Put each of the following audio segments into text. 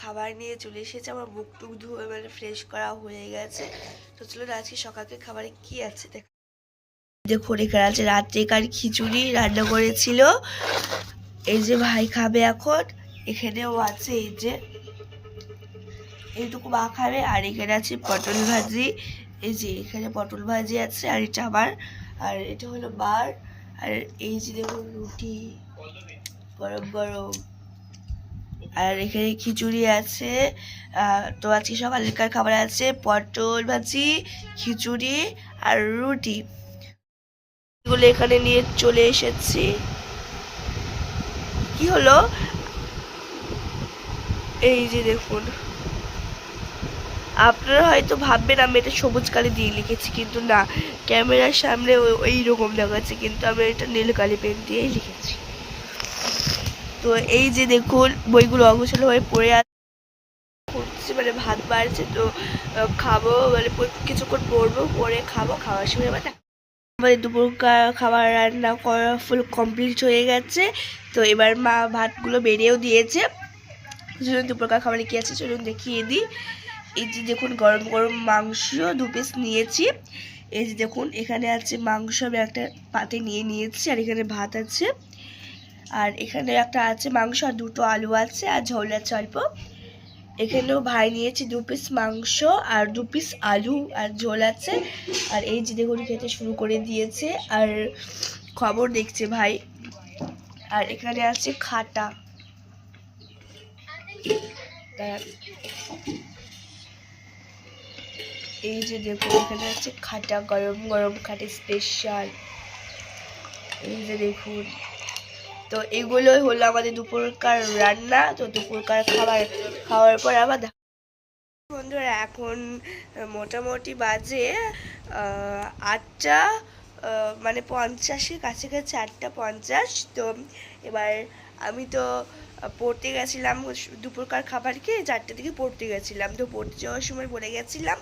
খাবার নিয়ে চলে এসেছে, আমার মুখ টুক ধুয়ে মানে ফ্রেশ করা হয়ে গেছে। তো চলুন আজকে সকালকে খাবারে কি আছে দেখুন। এখানে আছে রাত্রেকার খিচুড়ি রান্না করেছিল, এই যে ভাই খাবে এখন। এখানেও আছে এই যে এইটুকু মা খাবে। আর এখানে আছে পটল ভাজি, এই যে এখানে পটল ভাজি আছে। আর এটা আমার, আর এটা হলো বার। আর এই যে দেখুন রুটি গরম গরম, আর এখানে খিচুড়ি আছে। তো আজকে সকালকার খাবার আছে পটল ভাজি, খিচুড়ি আর রুটি। এগুলো এখানে নিয়ে চলে এসেছি। কি হলো, এই যে দেখুন, আপনারা হয়তো ভাববেন আমি এটা সবুজ কালি দিয়ে লিখেছি, কিন্তু না, ক্যামেরার সামনে ওই রকম দেখাচ্ছে, কিন্তু আমি এটা নীল কালি পেন দিয়েই লিখেছি। তো এই যে দেখুন বইগুলো অগোছালো হয়ে পড়ে আছে, মানে ভাত বাড়ছে। তো খাবো, মানে কিছুক্ষণ পড়বো, পরে খাবো, খাওয়ার সময় আবার আমাদের দুপুরকার খাবার রান্না করা ফুল কমপ্লিট হয়ে গেছে। তো এবার মা ভাতগুলো বেরিয়েও দিয়েছে। চলুন দুপুরকার খাবারে কী আছে চলুন দেখিয়ে দিই। এই যে দেখুন গরম গরম মাংস 2 পিস নিয়েছি। এই যে দেখুন এখানে আছে মাংস, আমি একটা পাতে নিয়ে নিয়েছি। আর এখানে ভাত আছে, আর এখানে একটা আছে মাংস, আর 2টো আলু আছে, আর ঝোল আছে অল্প। এখানেও ভাই নিয়েছি 2 পিস মাংস আর 2 পিস আলু আর ঝোল আছে। আর এই যে দেখুন খেতে শুরু করে দিয়েছে, আর খবর দেখছে ভাই। আর এখানে আছে খাটা, এই যে দেখুন এখানে আছে খাটা, গরম গরম খাটে স্পেশাল, এই যে দেখুন। তো এগুলোই হলো আমাদের দুপুরকার রান্না। তো দুপুরকার খাবার খাওয়ার পর আবার বন্ধুরা এখন মোটামুটি বাজে 8টা মানে 50-এর কাছাকাছি, 8টা 50। তো এবার আমি তো পড়তে গেছিলাম, দুপুরকার খাবার খেয়ে 4টের দিকে পড়তে গেছিলাম। তো পড়তে যাওয়ার সময় পড়ে গেছিলাম।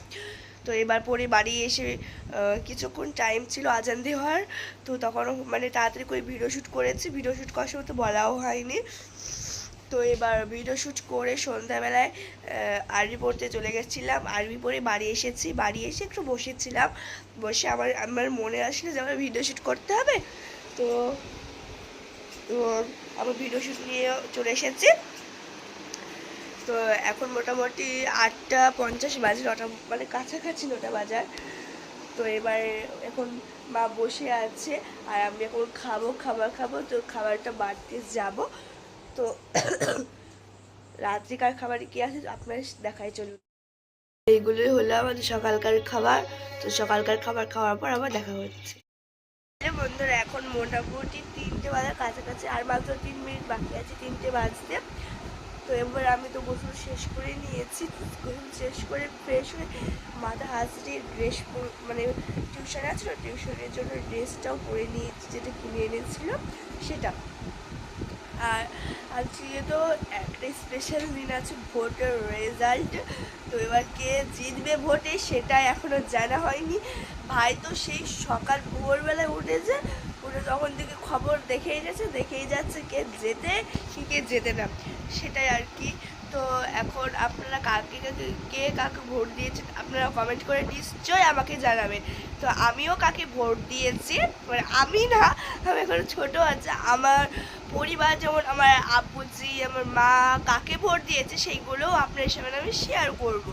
তো এবার পরে বাড়ি এসে কিছুক্ষণ টাইম ছিল আজান দেওয়ার। তো তখনও মানে তাড়াতাড়ি করে ভিডিও শ্যুট করেছি, ভিডিও শ্যুট করার সময় তো বলাও হয়নি। তো এবার ভিডিও শ্যুট করে সন্ধ্যাবেলায় আরবি পড়তে চলে গেছিলাম। আরবি পড়ে বাড়ি এসেছি, বাড়ি এসে একটু বসেছিলাম, বসে আমার মনে আসলে যে আমার ভিডিও শ্যুট করতে হবে। তো তো আমার ভিডিও শ্যুট নিয়ে চলে এসেছি। তো এখন মোটামুটি 8টা 50 বাজে, 9টা মানে কাছাকাছি 9টা বাজার। তো এবার এখন মা বসে আছে, আর আমি এখন খাবার খাবো। তো খাবারটা বাড়তে যাব। তো রাত্রিকার খাবারে কি আছে আপনার দেখাই চলুন। এইগুলোই হলো আমাদের সকালকার খাবার। তো সকালকার খাবার খাওয়ার পর আবার দেখা হচ্ছে। বন্ধুরা এখন মোটামুটি 3টে বাজার কাছাকাছি, আর মাত্র 3 মিনিট বাকি আছে 3টে বাজতে। তো এবার আমি তো গোসল শেষ করে নিয়েছি, গোসল শেষ করে ফ্রেশ হয়ে মাথা হাসড়ে ড্রেস মানে টিউশনে আছে, টিউশনের জন্য ড্রেসটাও পরে নিয়েছি, যেটা কিনে এনেছিল সেটা। আর আজকে তো একটা স্পেশাল দিন আছে, ভোটের রেজাল্ট। তো এবার কে জিতবে ভোটে সেটা এখনও জানা হয়নি। ভাই তো সেই সকাল ভোরবেলায় উঠেছে, উঠে তখন থেকে খবর দেখেই যাচ্ছে কে জেতে কি কে জেতে না, সেটাই আর কি। তো এখন আপনারা কে কাকে ভোট দিয়েছেন আপনারা কমেন্ট করে নিশ্চয়ই আমাকে জানাবেন। তো আমিও কাকে ভোট দিয়েছি, মানে আমি না, আমি এখন ছোটো আছে, আমার পরিবার যেমন আমার আব্বুজি আমার মা কাকে ভোট দিয়েছে সেইগুলোও আপনার সামনে আমি শেয়ার করব।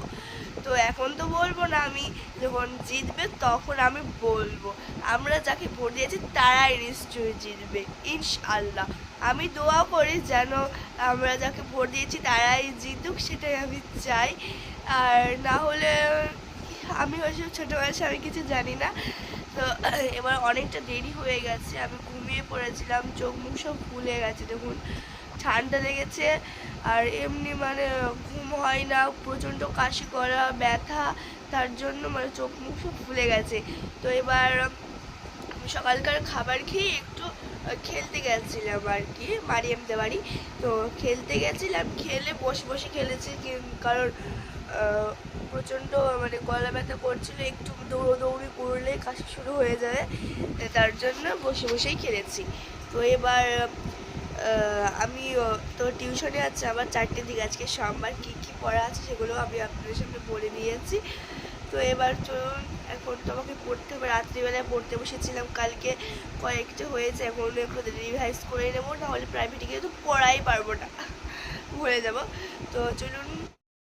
তো এখন তো বলবো না, আমি যখন জিতবে তখন আমি বলবো। আমরা যাকে ভোট দিয়েছি তারাই নিশ্চয়ই জিতবে ইনশাআল্লাহ। আমি দোয়া করি যেন আমরা যাকে ভোট দিয়েছি তারাই জিতুক, সেটাই আমি চাই। আর না হলে আমি হয়তো ছোটো বয়সে আমি কিছু জানি না। তো এবার অনেকটা দেরি হয়ে গেছে, আমি ঘুমিয়ে পড়েছিলাম, চোখ মুখ সব ফুলে গেছে দেখুন, ঠান্ডা লেগেছে। আর এমনি মানে ঘুম হয় না, প্রচণ্ড কাশি করা ব্যথা, তার জন্য মানে চোখ মুখ সব ফুলে গেছে। তো এবার সকালকার খাবার খেয়ে একটু খেলতে গেছিলাম আর কি, মারিয়ামদের বাড়ি। তো খেলতে গেছিলাম, খেলে বসে বসে খেলেছি, কারণ প্রচণ্ড মানে গলা ব্যথা করছিল, একটু দৌড়ি করলে কাশি শুরু হয়ে যায়, তার জন্য বসে বসেই খেলেছি। তো এবার আমি তো টিউশনে আছে আমার 4টের দিকে, আজকে সোমবার কী কী পড়া আছে সেগুলো আমি আপনাদের সামনে বলে দিয়েছি। তো এবার চলুন, এখন তো আমাকে পড়তে হবে, রাত্রিবেলায় পড়তে বসেছিলাম, কালকে কয়েকটা হয়েছে, এখন একটু রিভাইজ করে নেবো, নাহলে প্রাইভেটে গিয়ে তো পড়াই পারবো না, ভুলে যাবো। তো চলুন